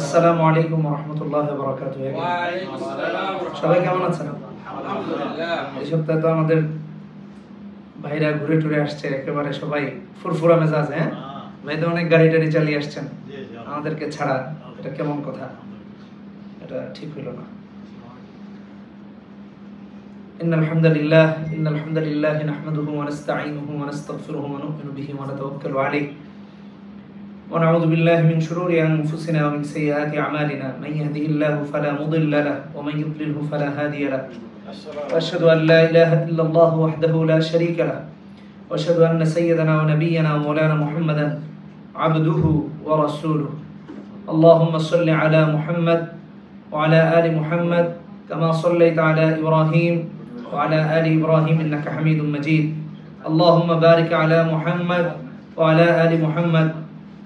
আসসালামু আলাইকুম ওয়া রাহমাতুল্লাহি ওয়া বারাকাতুহু। ওয়া আলাইকুম আসসালাম। সবাই কেমন আছেন? আলহামদুলিল্লাহ। এই সপ্তাহে তো আমাদের ভাইরা ঘুরে টুরে আসছে, একেবারে সবাই ফুরফুরা মেজাজে। ভাই তো অনেক গাড়ি টাড়ি চালিয়ে আসছেন আমাদেরকে ছাড়া, এটা কেমন কথা? এটা ঠিক হলো না। ইন্নাল হামদালিল্লাহ নাহমাদুহু ওয়া নাস্তাঈনুহু ওয়া নাস্তাগফিরুহু ওয়া নু'মিনু বিহি ওয়া নাতাওয়াক্কালু আলাইহি ونعوذ بالله من شرور أنفسنا ومن سيئات أعمالنا من يهده الله فلا مضل له ومن يضلله فلا هادي له وأشهد أن لا إله إلا الله وحده لا شريك له وأشهد أن سيدنا ونبينا ومولانا محمدا عبده ورسوله اللهم صل على محمد وعلى آل محمد كما صليت على إبراهيم وعلى آل إبراهيم إنك حميد مجيد اللهم بارك على محمد وعلى آل محمد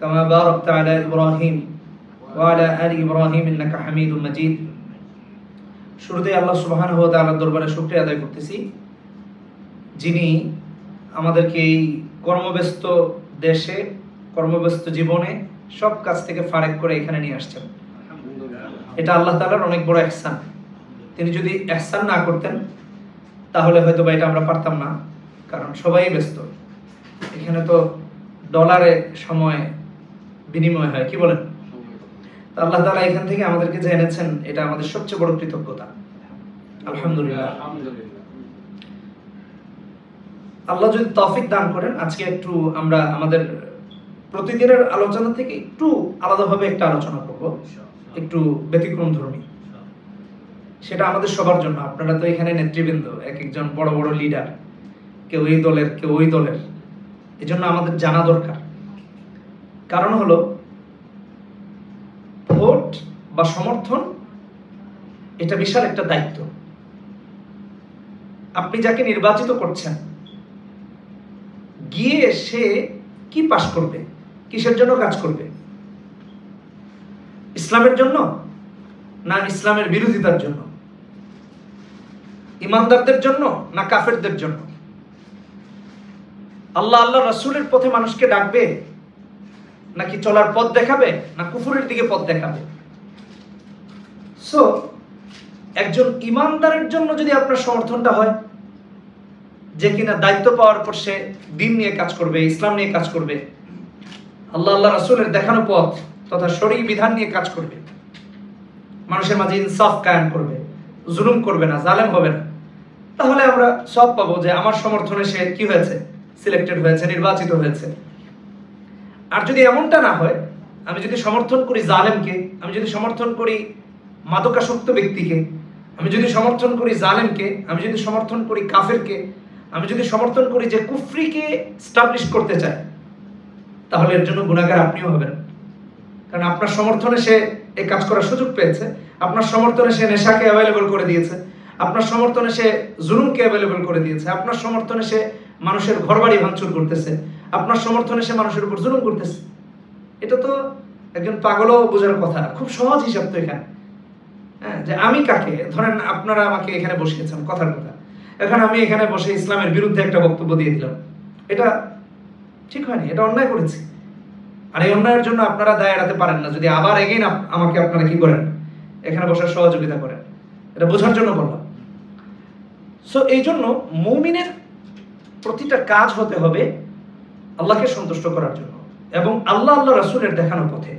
كما باركت على إبراهيم وعلى آل إبراهيم إنك حميد مجيد। শুরুতে আল্লাহ সুবহানাহু ওয়া তাআলার দরবারে শুকরিয়া আদায় করতেছি, যিনি আমাদেরকে এই কর্মব্যস্ত দেশে, কর্মব্যস্ত জীবনে সব কাজ থেকে ফারেক করে এখানে নিয়ে আসছেন। এটা আল্লাহ তাআলার অনেক বড় ইহসান। তিনি যদি ইহসান না করতেন তাহলে হয়তো বা এটা আমরা পারতাম না, কারণ সবাই ব্যস্ত। এখানে তো ডলারে সময় বিনিময় হয়, কি বলেন? আল্লাহ তাআলা এখান থেকে আমাদেরকে যে এনেছেন, এটা আমাদের সবচেয়ে বড় কৃতজ্ঞতা। আলহামদুলিল্লাহ। আল্লাহ যদি তৌফিক দান করেন, আজকে একটু আমরা আমাদের প্রতিদিনের আলোচনা থেকে একটু আলাদাভাবে একটা আলোচনা করব, একটু ব্যতিক্রমধর্মী। সেটা আমাদের সবার জন্য। আপনারা তো এখানে নেতৃবৃন্দ, এক একজন বড় বড় লিডার, কেউ এই দলের কেউ ওই দলের। এজন্য আমাদের জানা দরকার। কারণ হলো, ভোট বা সমর্থন এটা বিশাল একটা দায়িত্ব। আপনি যাকে নির্বাচিত করছেন, গিয়ে সে কি পাশ করবে, কিসের জন্য কাজ করবে? ইসলামের জন্য না ইসলামের বিরোধিতার জন্য? ইমানদারদের জন্য না কাফেরদের জন্য? আল্লাহ আল্লাহ রাসূলের পথে মানুষকে ডাকবে, নাকি চলার পথ দেখাবে, না কুফরের দিকে পথ দেখাবে? সো একজন ইমানদারের জন্য যদি আপনার সমর্থনটা হয়, যে কিনা দায়িত্ব পাওয়ার পর সে দ্বীন নিয়ে কাজ করবে, ইসলাম নিয়ে কাজ করবে, আল্লাহ আল্লাহ রাসূলের দেখানো পথ তথা শরঈ বিধান নিয়ে কাজ করবে, মানুষের মাঝে ইনসাফ কায়েম করবে, জুলুম করবে না, জালেম হবে না, তাহলে আমরা সব পাবো যে আমার সমর্থনে সে কি হয়েছে, সিলেক্টেড হয়েছে, নির্বাচিত হয়েছে। আর যদি এমনটা না হয়, আমি যদি সমর্থন করি জালেমকে, আমি যদি সমর্থন করি মাদকাসক্ত ব্যক্তিকে, আমি যদি সমর্থন করি জালেমকে, আমি যদি সমর্থন করি কাফেরকে, আমি যদি সমর্থন করি যে কুফরিকে এস্টাবলিশ করতে চায়, তাহলে এর জন্য গুনাহগার আপনিও হবেন। কারণ আপনার সমর্থনে সে এই কাজ করার সুযোগ পেয়েছে, আপনার সমর্থনে সে নেশাকে অ্যাভেলেবল করে দিয়েছে, আপনার সমর্থনে সে জুলুমকে অ্যাভেলেবল করে দিয়েছে, আপনার সমর্থনে সে মানুষের ঘরবাড়ি ভাঙচুর করতেছে, আপনার সমর্থনে সে মানুষের উপর জুলুম করতেছে। এটা তো একজন পাগলও বোঝার কথা। খুব সহজ হিসাব তো এখানে। হ্যাঁ, যে আমি কাকে, ধরেন আপনারা আমাকে এখানে বসিয়েছেন, কথার কথা, এখন আমি এখানে বসে ইসলামের বিরুদ্ধে একটা বক্তব্য দিয়ে দিলাম, এটা ঠিক হয়নি, এটা অন্যায় করেছি। আর এই অন্যায়ের জন্য আপনারা দায় এড়াতে পারেন না যদি আবার এগেইন আমাকে আপনারা কি করেন, এখানে বসার সহযোগিতা করেন। এটা বোঝার জন্য বললাম। সো এই জন্য মুমিনের প্রতিটা কাজ হতে হবে আল্লাহকে সন্তুষ্ট করার জন্য এবং আল্লাহ আল্লাহ রাসূলের দেখানো পথে।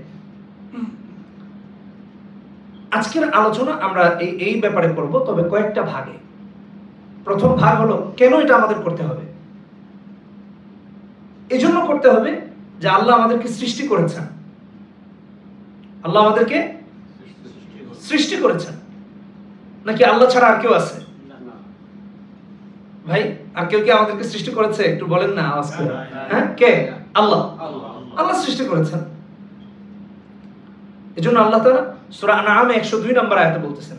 আজকের আলোচনা আমরা এই ব্যাপারে করব, তবে কয়েকটা ভাগে। প্রথম ভাগ হলো, কেন এটা আমাদের করতে হবে? এই জন্য করতে হবে যে আল্লাহ আমাদেরকে সৃষ্টি করেছেন। আল্লাহ আমাদেরকে সৃষ্টি করেছেন, নাকি আল্লাহ ছাড়া আর কেউ আছে? ভাই, আর কেউ কি আমাদেরকে সৃষ্টি করেছে? একটু বলেন না আওয়াজ করে। হ্যাঁ, কে? আল্লাহ। আল্লাহ সৃষ্টি করেছেন। এজন্য আল্লাহ তাআলা সূরা আনআম 102 নম্বর আয়াতে বলতেছেন,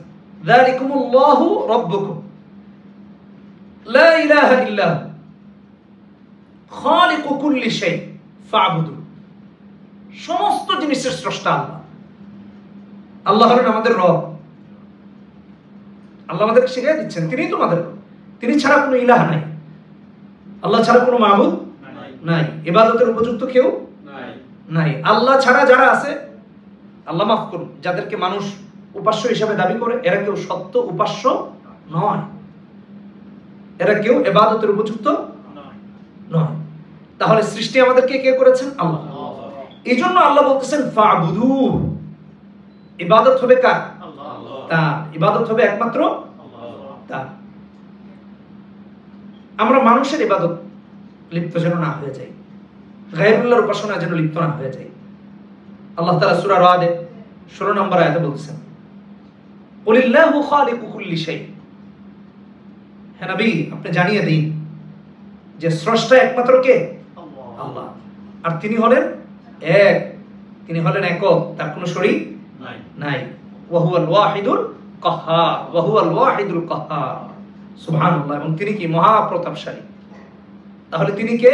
যালিকুমুল্লাহু রাব্বুকুম লা ইলাহা ইল্লা হু খালিকু কুল্লি শাই ফা'বুদু। সমস্ত জিনিসের স্রষ্টা আল্লাহ। আল্লাহ হলেন আমাদের রব। আল্লাহ আমাদেরকে শিখিয়ে দিচ্ছেন তিনিই তোমাদের রব। তিনি ছাড়া কোনো ইলাহ নাই, আল্লাহ ছাড়া কোনো মাবুদ নাই, ইবাদতের উপযুক্ত কেউ নাই। আল্লাহ ছাড়া যারা আছে আল্লাহ মাফ করুন, যাদেরকে মানুষ উপাস্য হিসাবে দাবি করে এরা কেউ সত্য উপাস্য নয়, এরা কেউ ইবাদতের উপযুক্ত নয়। তাহলে সৃষ্টি আমাদেরকে কে করেছেন? আল্লাহ। এই জন্য আল্লাহ বলতেছেন ফাবুদু, ইবাদত হবে কার? তার। ইবাদত হবে একমাত্র তার। আমরা মানুষের ইবাদত লিপ্ত যেন না হয়ে যাই, গায়রুল্লাহর উপাসনায় যেন লিপ্ত না হয়ে যাই। আল্লাহ তাআলা সূরা রাদে 16 নম্বর আয়াতে বলতেছেন কুলিল্লাহু খালিকু কুল্লি শাই, হে নবী আপনি জানিয়ে দিন যে স্রষ্টা একমাত্র কে? আল্লাহ। আর তিনি হলেন এক, তিনি হলেন একক, তার কোনো শরীক নাই। ওয়া হুয়াল ওয়াহিদুল কাহ্হার, ওয়া হুয়াল ওয়াহিদুল কাহ্হার, সুবহানাল্লাহ। এবং তিনি কি? মহা প্রতাপশালী। তাহলে তিনি কে?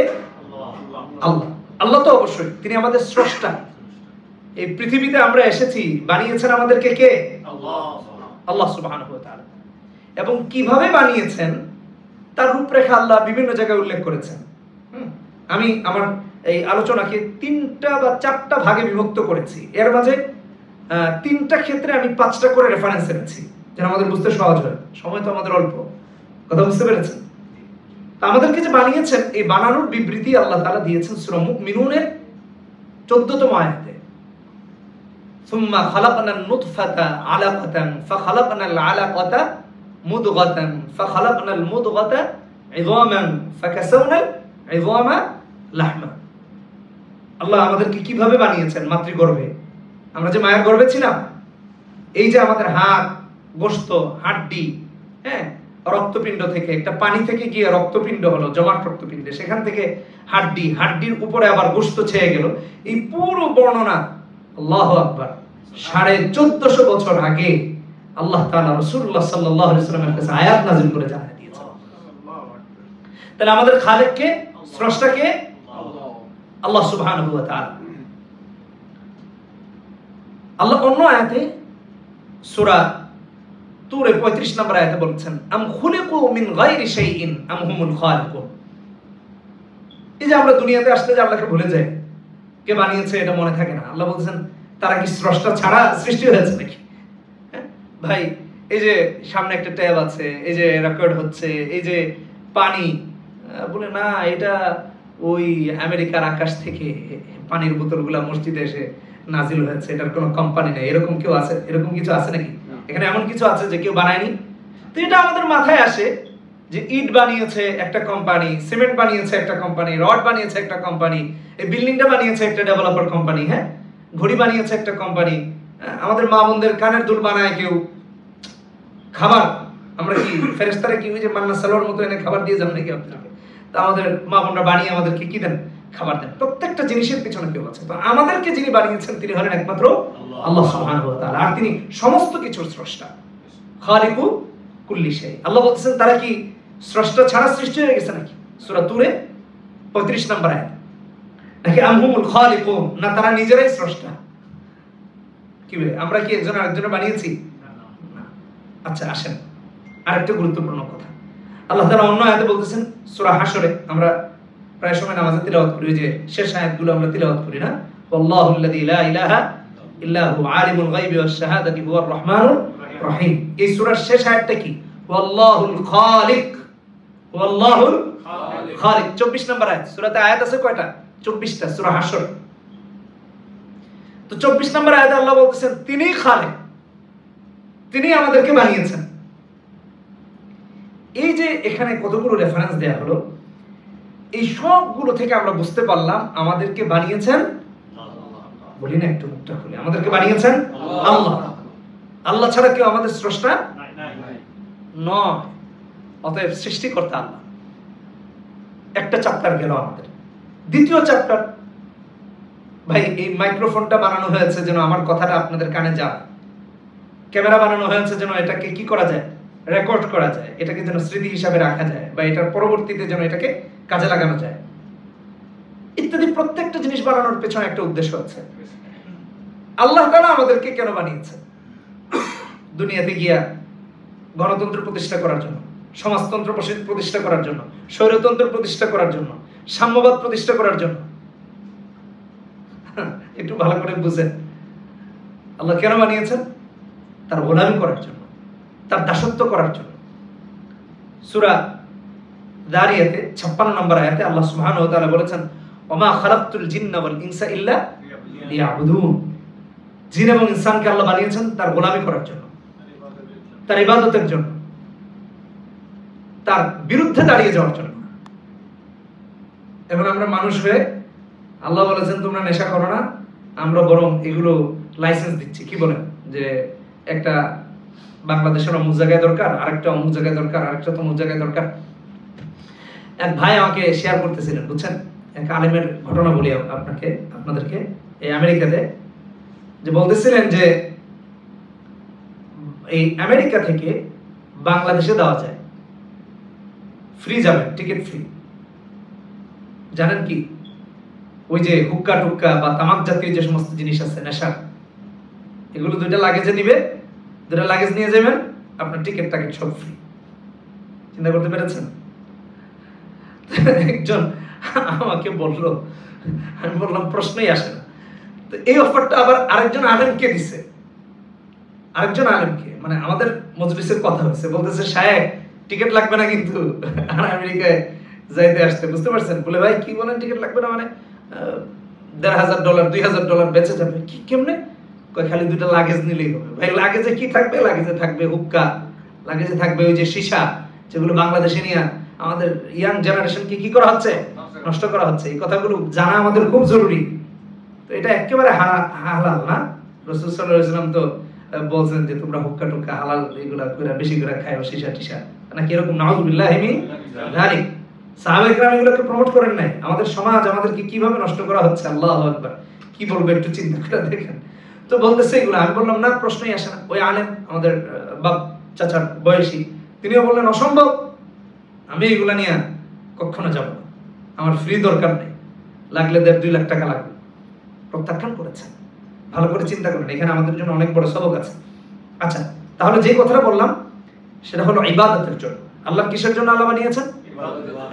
আল্লাহ। আল্লাহ তো অবশ্যই তিনি আমাদের স্রষ্টা। এই পৃথিবীতে আমরা এসেছি, বানিয়েছেন আমাদেরকে কে? আল্লাহ সুবহানাহু ওয়া তাআলা। এবং কিভাবে বানিয়েছেন তার রূপরেখা আল্লাহ বিভিন্ন জায়গায় উল্লেখ করেছেন। আমি আমার এই আলোচনাকে 3টা বা 4টা ভাগে বিভক্ত করেছি। এর মাঝে 3টা ক্ষেত্রে আমি 5টা করে রেফারেন্স এনেছি যেন আমাদের বুঝতে সহজ হয়। সময় তো আমাদের অল্প, কথা বুঝতে পেরেছেন? তা আমাদেরকে যে বানিয়েছেন এই বানানোর বিবৃতি আল্লাহ তাআলা দিয়েছেন সূরা মুমিনুনের 14তম আয়াতে। সুম্মা খালাকনান নুতফাতা আলাকাতান ফাখালাকনাল আলাকাতা মুদগাতান ফাখালাকনাল মুদগাতা ইযামান ফাকাসাওনাল ইযামা লাহমা। আল্লাহ আমাদেরকে কিভাবে বানিয়েছেন? মাতৃগর্ভে। আমরা যে মায়ের গর্ভে ছিলাম, এই যে আমাদের হাড়, গোশত, হাড্ডি, হ্যাঁ, রক্তপিণ্ড থেকে একটা পানি থেকে গিয়ে রক্তপিণ্ড হলো, জমাট রক্তপিণ্ডে, সেখান থেকে হাড্ডি, হাড্ডির উপরে আবার গোশত ছেয়ে গেল। এই পুরো বর্ণনা আল্লাহু আকবার 1450 বছর আগে আল্লাহ তাআলা রাসূলুল্লাহ সাল্লাল্লাহু আলাইহি ওয়াসাল্লামের কাছে আয়াত নাযিল করে জানিয়ে দিয়েছেন। তাহলে আমাদের খালেক কে? স্রষ্টা কে? আল্লাহ সুবহানাহু ওয়া তাআলা। আল্লাহ অন্য আয়াতে সূরা তুরে 35 নম্বর আয়াতে বলেছেন আম খুলিকু মিন গায়রি শাইইন আম হুমুল খালিকুন। এই যে আমরা দুনিয়াতে আসলে যে আল্লাহকে ভুলে যাই, কে বানিয়েছে এটা মনে থাকে না। আল্লাহ বলেছেন তারা কি স্রষ্টা ছাড়া সৃষ্টি হয়েছে নাকি? ভাই এই যে সামনে একটা ট্যাব আছে, এই যে রেকর্ড হচ্ছে, এই যে পানি, বলে না এটা ওই আমেরিকার আকাশ থেকে পানির বোতলগুলা মসজিদে এসে নাজিল হয়েছে, এটার কোনো কোম্পানি নেই। এরকম কেউ আছে? এরকম কিছু আছে নাকি? এখানে এমন কিছু আছে যে কেউ বানায়নি? তো এটা আমাদের মাথায় আসে যে ইট বানিয়েছে একটা কোম্পানি, সিমেন্ট বানিয়েছে একটা কোম্পানি, রড বানিয়েছে একটা কোম্পানি, এই বিল্ডিংটা বানিয়েছে একটা ডেভেলপার কোম্পানি, হ্যাঁ, ঘড়ি বানিয়েছে একটা কোম্পানি, আমাদের মা বোনদের কানের দুল বানায় কেউ, খাবার আমরা কি ফেরেশতারা কি ওই যে মান্না সালোয়ার মতো এনে খাবার দিয়ে যান নাকি আপনাকে? তা আমাদের মা বোনরা বানিয়ে আমাদেরকে কি দেন? খাবার দেন। প্রত্যেকটা জিনিসের পিছনে কেউ আছে। তো আমাদেরকে যিনি বানিয়েছেন তিনি হলেন একমাত্র আল্লাহ সুবহানাহু ওয়া তাআলা। আর তিনি সমস্ত কিছুর স্রষ্টা, খালিকু কুল্লি শাই। আল্লাহ বলতেছেন তারা কি স্রষ্টা ছাড়া সৃষ্টি হয়ে গেছে নাকি? সূরা তুরে 35 নম্বর আয়াত। নাকি আমহুমুল খালিকুন, না তারা নিজেরাই স্রষ্টা? কি বলে আমরা কি একজন আরেকজনের বানিয়েছি? না। আচ্ছা আসেন আরেকটা গুরুত্বপূর্ণ কথা। আল্লাহ তাআলা অন্য আয়াতে বলতেছেন সূরা হাশরে, আমরা প্রায় সময় নামাজে তিলাওয়াত করি, যে শেষ আয়াতগুলো আমরা তিলাওয়াত করি না? আল্লাহুল্লাযী লা ইলাহা ইল্লা হু আলিমুল গায়বি ওয়াশ শাহাদাতি হুয়ার রহমানুর রহিম। এই সূরার শেষ আয়াতটা কি? ওয়াল্লাহুল খালিক, ওয়াল্লাহুল খালিক। 24 নম্বর আয়াত। সূরাতে আয়াত আছে কয়টা? 24টা, সূরা হাশর। তো 24 নম্বর আয়াতে আল্লাহ বলতেছেন তিনিই খালিক, তিনি আমাদেরকে বানিয়েছেন। এই যে এখানে কতগুলো রেফারেন্স দেয়া হলো, এই সবগুলো থেকে আমরা বুঝতে পারলাম আমাদেরকে বানিয়েছেন, বলি না একটু মুখটা খুলে, আমাদেরকে বানিয়েছেন আল্লাহ। আল্লাহ ছাড়া কেউ আমাদের স্রষ্টা নয়। অতএব সৃষ্টিকর্তা আল্লাহ। একটা চ্যাপ্টার গেল আমাদের। দ্বিতীয় চ্যাপ্টার, ভাই এই মাইক্রোফোনটা বানানো হয়েছে যেন আমার কথাটা আপনাদের কানে যায়, ক্যামেরা বানানো হয়েছে যেন এটাকে কি করা যায়? রেকর্ড করা যায়, এটাকে যেন স্মৃতি হিসাবে রাখা যায়, বা এটার পরবর্তীতে যেন এটাকে কাজে লাগানো যায়, ইত্যাদি। প্রত্যেকটা জিনিস বানানোর পেছনে একটা উদ্দেশ্য আছে। আল্লাহ তাআলা আমাদেরকে কেন বানিয়েছে? দুনিয়াতে গিয়া গণতন্ত্র প্রতিষ্ঠা করার জন্য, সমাজতন্ত্র প্রতিষ্ঠা করার জন্য, স্বৈরতন্ত্র প্রতিষ্ঠা করার জন্য, সাম্যবাদ প্রতিষ্ঠা করার জন্য। একটু ভালো করে বুঝেন, আল্লাহ কেন বানিয়েছেন? তার গোলামি করার জন্য, তার দাসত্ব করার জন্য। সূরা যারিয়াতে 56 নম্বর আয়াতে আল্লাহ সুবহানাহু ওয়া তাআলা বলেছেন, ওমা খালাকতুল জিন্না ওয়াল ইনসা ইল্লা লিয়াবুদুন। জিন এবং ইনসানকে আল্লাহ বানিয়েছেন তার গোলামি করার জন্য, তার ইবাদতের জন্য, তার বিরুদ্ধে দাঁড়িয়ে যাওয়ার জন্য। এখন আমরা মানুষ হয়ে আল্লাহ বলেছেন তোমরা নেশা করো না, আমরা বরং এগুলো লাইসেন্স দিচ্ছি। কি বলেন যে একটা বাংলাদেশের অমুক জায়গায় দরকার, আরেকটা অমুক জায়গায় দরকার, আরেকটা অমুক জায়গায় দরকার। এক ভাই আমাকে শেয়ার করতেছিলেন, বুঝছেন, এক আলেমের ঘটনা বলি আপনাদেরকে। এই আমেরিকাতে যে বলতেছিলেন যে এই আমেরিকা থেকে বাংলাদেশে দেওয়া যায়, ফ্রি যাবেন, টিকিট ফ্রি। জানেন কি? ওই যে হুক্কা টুক্কা বা তামাক জাতীয় যে সমস্ত জিনিস আছে নেশার, এগুলো 2টা লাগেজে নিবে, 2টা লাগেজ নিয়ে যাবেন, আপনার টিকিট সব ফ্রি। চিন্তা করতে পেরেছেন? একজন আমাকে বললো, আমি বললাম প্রশ্নই আসে না। তো এই অফারটা আবার আরেকজন আলেমকে দিছে, আরেকজন আলেমকে, মানে আমাদের মজলিসের কথা হয়েছে, বলতেছে সাহেব টিকিট লাগবে না কিন্তু আর আমেরিকায় যাইতে আসতে, বুঝতে পারছেন? বলে ভাই কি বলেন টিকিট লাগবে না, মানে $1,500 $2,000 বেঁচে যাবে। কি কেমনে? কয় খালি 2টা লাগেজ নিলেই হবে। ভাই লাগেজে কি থাকবে? লাগেজে থাকবে হুক্কা, লাগেজে থাকবে ওই যে সীসা, যেগুলো বাংলাদেশে নিয়ে আমাদের ইয়াং জেনারেশনকে কি করা হচ্ছে? নষ্ট করা হচ্ছে। এই কথাগুলো জানা আমাদের খুব জরুরি। তো এটা একেবারে হালাল না? রাসূল সাল্লাল্লাহু আলাইহি ওয়াসাল্লাম তো বলছেন যে তোমরা হুক্কা টুক্কা হালাল এগুলা কইরা বেশি করে খাও, সীসা টিসা, নাকি এরকম? নাউযুবিল্লাহি মিন যালিক। সাহাবায়ে কেরাম এগুলোকে প্রমোট করেন নাই। আমাদের সমাজ আমাদেরকে কিভাবে নষ্ট করা হচ্ছে, আল্লাহু আকবার। কি বলবো একটু চিন্তা করে দেখেন। তো বলতেছে এগুলো, আমি বললাম না, প্রশ্নই আসে না। ওই আলেম আমাদের বাপ চাচার বয়সী, তিনিও বললেন অসম্ভব, আমি এগুলা নিয়ে কখনো যাব না, আমার ফ্রি দরকার নেই, লাগলে 1.5-2 লাখ টাকা লাগবে। প্রত্যাখ্যান করেছেন। ভালো করে চিন্তা করেন, এখানে আমাদের জন্য অনেক বড় সবক আছে। আচ্ছা, তাহলে যে কথাটা বললাম সেটা হলো ইবাদতের জন্য। আল্লাহ কিসের জন্য আল্লাহ বানিয়েছেন?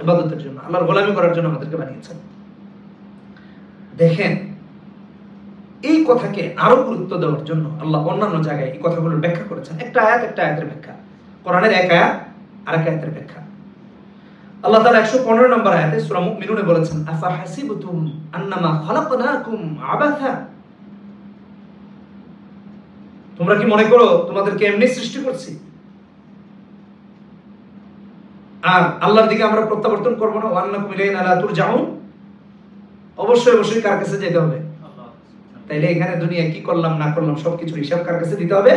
ইবাদতের জন্য, আল্লাহর গোলামি করার জন্য আমাদেরকে বানিয়েছেন। দেখেন, এই কথাকে আরো গুরুত্ব দেওয়ার জন্য আল্লাহ অন্যান্য জায়গায় এই কথাগুলোর ব্যাখ্যা করেছেন। একটা আয়াতের ব্যাখ্যা, কোরআনের এক আয়াত আরেক আয়াতের ব্যাখ্যা। আল্লাহ তাআলা 115 নম্বর আয়াতে সূরা মুমিনুনে বলেছেন, আফা হাসিবতুম আন্নামা খালাকনাকুম আবাথা। তোমরা কি মনে করো তোমাদেরকে এমনি সৃষ্টি করছি আর আল্লাহর দিকে আমরা প্রত্যাবর্তন করব না? ওয়া আন্নাকুম ইলাইনা লা তুরজাউন। অবশ্যই কার কাছে যেতে হবে? তাইলে এখানে দুনিয়া কি করলাম না করলাম সবকিছু হিসাব কার কাছে দিতে হবে?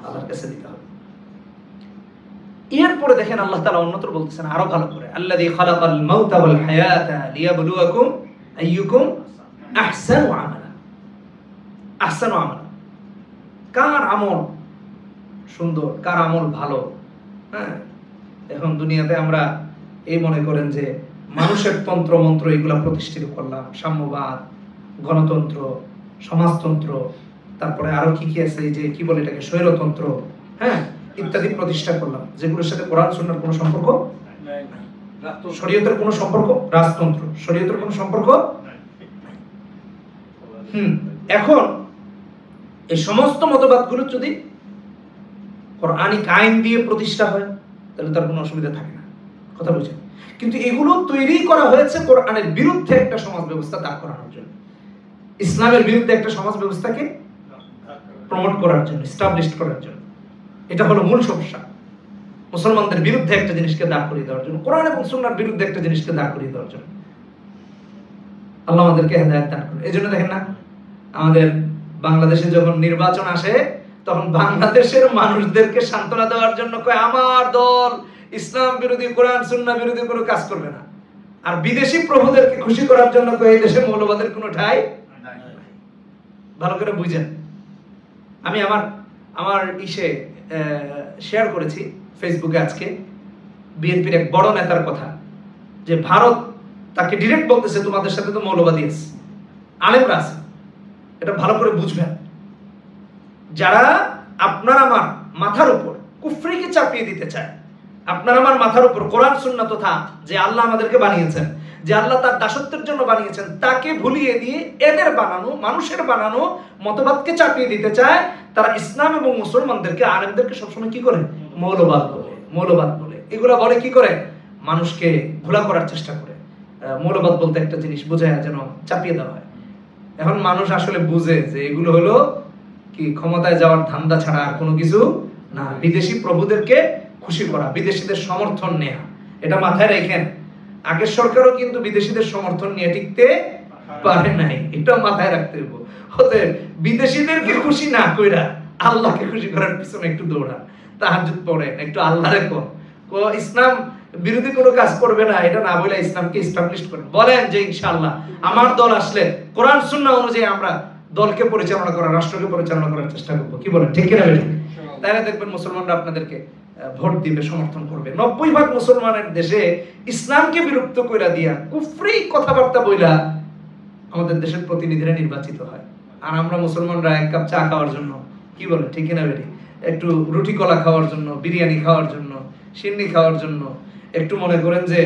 আল্লাহর কাছে দিতে হবে। এরপরে দেখেন আল্লাহ তাআলা অন্যত্র বলতেছেন আরো ভালো করে, আল্লাযী খালাকাল মাউতা ওয়াল হায়াতা লিয়াবলুয়াকুম আইয়ুকুম আহসানু আমালা। আহসানু আমালা, কার আমল সুন্দর, কার আমল ভালো। হ্যাঁ, এখন দুনিয়াতে আমরা এই মনে করেন যে মানুষের তন্ত্র মন্ত্র এগুলা প্রতিষ্ঠিত করলাম, সাম্যবাদ, গণতন্ত্র, সমাজতন্ত্র, তারপরে আরো কি আছে, এই যে কি বলে এটাকে, স্বৈরতন্ত্র, হ্যাঁ, ইত্যাদি প্রতিষ্ঠা করলাম, যেগুলোর সাথে কোরআন সুন্নাহর কোনো সম্পর্ক নাই, শরীয়তের কোনো সম্পর্ক, রাজতন্ত্র, শরীয়তের কোনো সম্পর্ক নাই। এখন এই সমস্ত মতবাদগুলো যদি কোরআনিক আইন দিয়ে প্রতিষ্ঠা হয় তাহলে তার কোনো অসুবিধা থাকে না, কথা বুঝছেন? কিন্তু এগুলো তৈরি করা হয়েছে কোরআনের বিরুদ্ধে একটা সমাজ ব্যবস্থা দাঁড় করানোর জন্য, ইসলামের বিরুদ্ধে একটা সমাজ ব্যবস্থাকে প্রমোট করার জন্য, এস্টাবলিশ করার জন্য। এটা হলো মূল সমস্যা। মুসলমানদের বিরুদ্ধে একটা জিনিসকে দাঁড় করিয়ে দেওয়ার জন্য, কোরআন এবং সুন্নাহর বিরুদ্ধে একটা জিনিসকে দাঁড় করিয়ে দেওয়ার জন্য। আল্লাহ আমাদেরকে হেদায়েত দান করুন। এই জন্য দেখেন না, আমাদের বাংলাদেশে যখন নির্বাচন আসে তখন বাংলাদেশের মানুষদেরকে সান্ত্বনা দেওয়ার জন্য কয় আমার দল ইসলাম বিরোধী, কোরআন সুন্নাহ বিরোধী কোনো কাজ করবে না। আর বিদেশি প্রভুদেরকে খুশি করার জন্য কয় এই দেশে মৌলবাদের কোনো ঠাঁই নাই। ভালো করে বুঝেন। আমি আমার শেয়ার করেছি ফেসবুকে আজকে বিএনপির এক বড় নেতার কথা, যে ভারত তাকে ডিরেক্ট বলতেছে তোমাদের সাথে তো মৌলবাদী আছে, আলেমরা আছে। এটা ভালো করে বুঝবেন। যারা আপনার আমার মাথার উপর কুফরিকে চাপিয়ে দিতে চায়, আপনার আমার মাথার উপর কোরআন সুন্নাহ তথা যে আল্লাহ আমাদেরকে বানিয়েছেন, যে আল্লাহ তার দাসত্বের জন্য বানিয়েছেন তাকে ভুলিয়ে দিয়ে এদের বানানো, মানুষের বানানো মতবাদকে চাপিয়ে দিতে চায়। তারা ইসলাম এবং মুসলমানদেরকে, আলেমদেরকে সবসময় কি করে? মৌলবাদ বলে, মৌলবাদ বলে। এগুলা বলে কি করে? মানুষকে ভোলা করার চেষ্টা করে। মৌলবাদ বলতে একটা জিনিস বোঝায় যেন চাপিয়ে দেওয়া হয়। এখন মানুষ আসলে বুঝে যে এগুলো হলো কি ক্ষমতায় যাওয়ার ধান্দা ছাড়া আর কোনো কিছু না। বিদেশি প্রভুদেরকে খুশি করা, বিদেশিদের সমর্থন নেয়া, এটা মাথায় রাখেন। আগের সরকারও কিন্তু বিদেশিদের সমর্থন নিয়ে টিকতে পারে নাই, এটা মাথায় রাখতে হবে। হতে বিদেশিদেরকে খুশি না কইরা আল্লাহকে খুশি করার পিছনে একটু দৌড়া, তাহাজ্জুদ পড়ে, একটু আল্লাহরে ইসলাম বিরোধী কোনো কাজ করবে না, এটা না বলে ইসলামকে এস্টাবলিশ করেন। বলেন যে ইনশাআল্লাহ আমার দল আসলে কোরআন সুন্নাহ অনুযায়ী আমরা দলকে পরিচালনা করার, রাষ্ট্রকে পরিচালনা করার চেষ্টা করবো। কি বলেন, ঠিক কিনা? তাহলে দেখবেন মুসলমানরা আপনাদেরকে ভোট দিবে, সমর্থন করবে। 90% মুসলমানের দেশে ইসলামকে বিলুপ্ত কইরা দিয়া কুফরি কথাবার্তা বইলা আমাদের দেশের প্রতিনিধিরা নির্বাচিত হয়। আর আমরা মুসলমানরা এক কাপ চা খাওয়ার জন্য, কি বলে, ঠিক কিনা বেরি, একটু রুটি কলা খাওয়ার জন্য, বিরিয়ানি খাওয়ার জন্য, সিন্নি খাওয়ার জন্য, একটু মনে করেন যে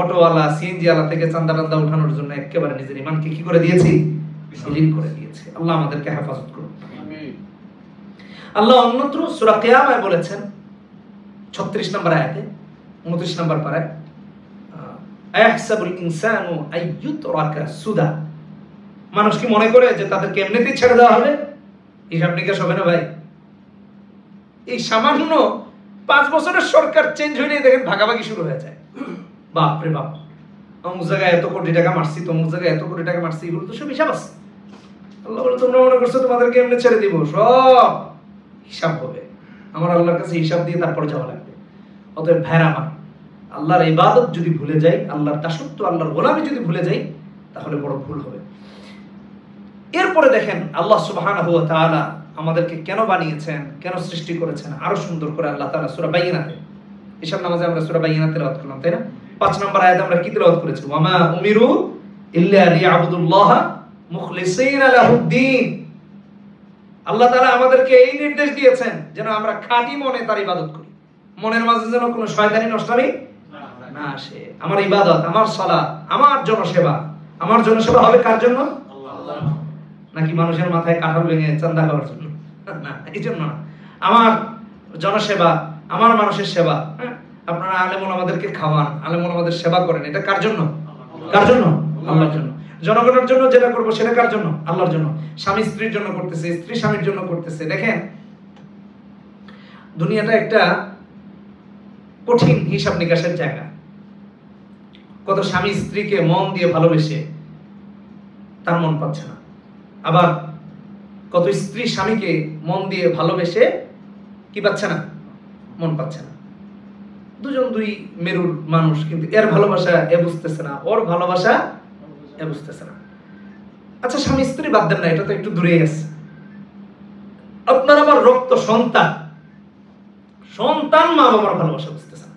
অটোওয়ালা, সিএনজি ওয়ালা থেকে চান্দা টান্দা উঠানোর জন্য একেবারে নিজের ইমানকে কি করে দিয়েছি? বিলীন করে দিয়েছি। আল্লাহ আমাদেরকে হেফাজত করুন। আল্লাহ অন্যত্র সূরা কিয়ামায় বলেছেন 36 নম্বর আয়াতে, 29 নম্বর পারায়, আয়াহসাবুল ইনসানু আইয়ুতরাকা সুদা। মানুষ কি মনে করে যে তাদেরকে এমনিতেই ছেড়ে দেওয়া হবে? হিসাব নিকাশ হবে না ভাই। এই সামান্য 5 বছরের সরকার চেঞ্জ হইলেই দেখেন ভাগাভাগি শুরু হয়ে যায়। বাপ রে বাপ, অমুক জায়গায় এত কোটি টাকা মারছি, তমুক জায়গায় এত কোটি টাকা মারছি, এগুলো তো সব হিসাব আছে। আল্লাহ বলে তোমরা মনে করছো তোমাদেরকে এমনি ছেড়ে দিব? সব হিসাব হবে। আমার আল্লাহর কাছে হিসাব দিয়ে তারপর যাওয়া লাগবে। অতএব ভাইরা আমার, আল্লাহর ইবাদত যদি ভুলে যাই, আল্লাহর দাসত্ব, আল্লাহর গোলামি যদি ভুলে যাই, তাহলে বড় ভুল হবে। এরপরে দেখেন আল্লাহ সুবহানাহু ওয়া তাআলা আমাদেরকে কেন বানিয়েছেন, কেন সৃষ্টি করেছেন, আরো সুন্দর করে আল্লাহ তাআলা সূরা বাইয়িনাতে, ঈশার নামাজে আমরা সূরা বাইয়িনাতে তেলাওয়াত করলাম, তাই না? 5 নম্বর আয়াতে আমরা কি তেলাওয়াত করেছি? ওয়ামা উমিরু ইল্লা লিয়াবুদুল্লাহ মুখলিসিনা লাহুদ্দিন। আল্লাহ তাআলা আমাদেরকে এই নির্দেশ দিয়েছেন যেন আমরা খাঁটি মনে তার ইবাদত করি। মনের মাঝে যেন কোনো শয়তানি নষ্টামি না আসে। আমার ইবাদত, আমার সালাত, আমার জনসেবা, আমার জনসেবা হবে কার জন্য? আল্লাহ। নাকি মানুষের মাথায় কাঁঠাল ভেঙে চাঁদা খাওয়ার জন্য? না, এই জন্য না। আমার জনসেবা, আমার মানুষের সেবা। আপনারা আলেমুল আমাদেরকে খাওয়ান, আলেমুল আমাদের সেবা করেন, এটা কার জন্য? কার জন্য? আল্লাহর জন্য। জনগণের জন্য যেটা করবো সেটা কার জন্য? আল্লাহর জন্য। স্বামী স্ত্রীর জন্য করতেছে, স্ত্রী স্বামীর জন্য করতেছে। দেখেন দুনিয়াটা একটা কঠিন হিসাব নিকাশের জায়গা। কত স্বামী স্ত্রীকে মন দিয়ে ভালোবেসে তার মন পাচ্ছে না, আবার কত স্ত্রী স্বামীকে মন দিয়ে ভালোবেসে কি পাচ্ছে না? মন পাচ্ছে না। দুজন দুই মেরুর মানুষ, কিন্তু এর ভালোবাসা এ বুঝতেছে না, ওর ভালোবাসা এ বুঝতেছে না। আচ্ছা স্বামী স্ত্রী বাদ দেন না, এটা তো একটু দূরে আছে। আপনার আমার রক্ত সন্তান, সন্তান মা বাবার ভালোবাসা বুঝতেছে না।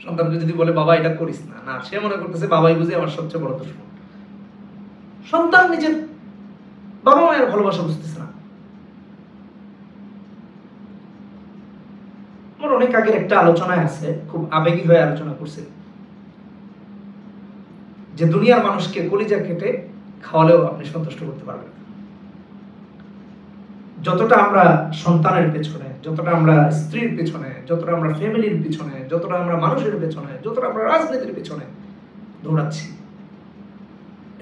সন্তানকে যদি বলে বাবা এটা করিস না, না, সে মনে করতেছে বাবাই বুঝে আমার সবচেয়ে বড় দুশমন। সন্তান নিজের বাবা মায়ের ভালোবাসা বুঝতেছে না। আমার অনেক আগের একটা আলোচনায় আছে, খুব আবেগী হয়ে আলোচনা করছে, যে দুনিয়ার মানুষকে কলিজা কেটে খাওয়ালেও আপনি সন্তুষ্ট করতে পারবেন। যতটা আমরা সন্তানের পেছনে, যতটা আমরা স্ত্রীর পেছনে, যতটা আমরা ফ্যামিলির পিছনে, যতটা আমরা মানুষের পেছনে, যতটা আমরা রাজনীতির পেছনে দৌড়াচ্ছি,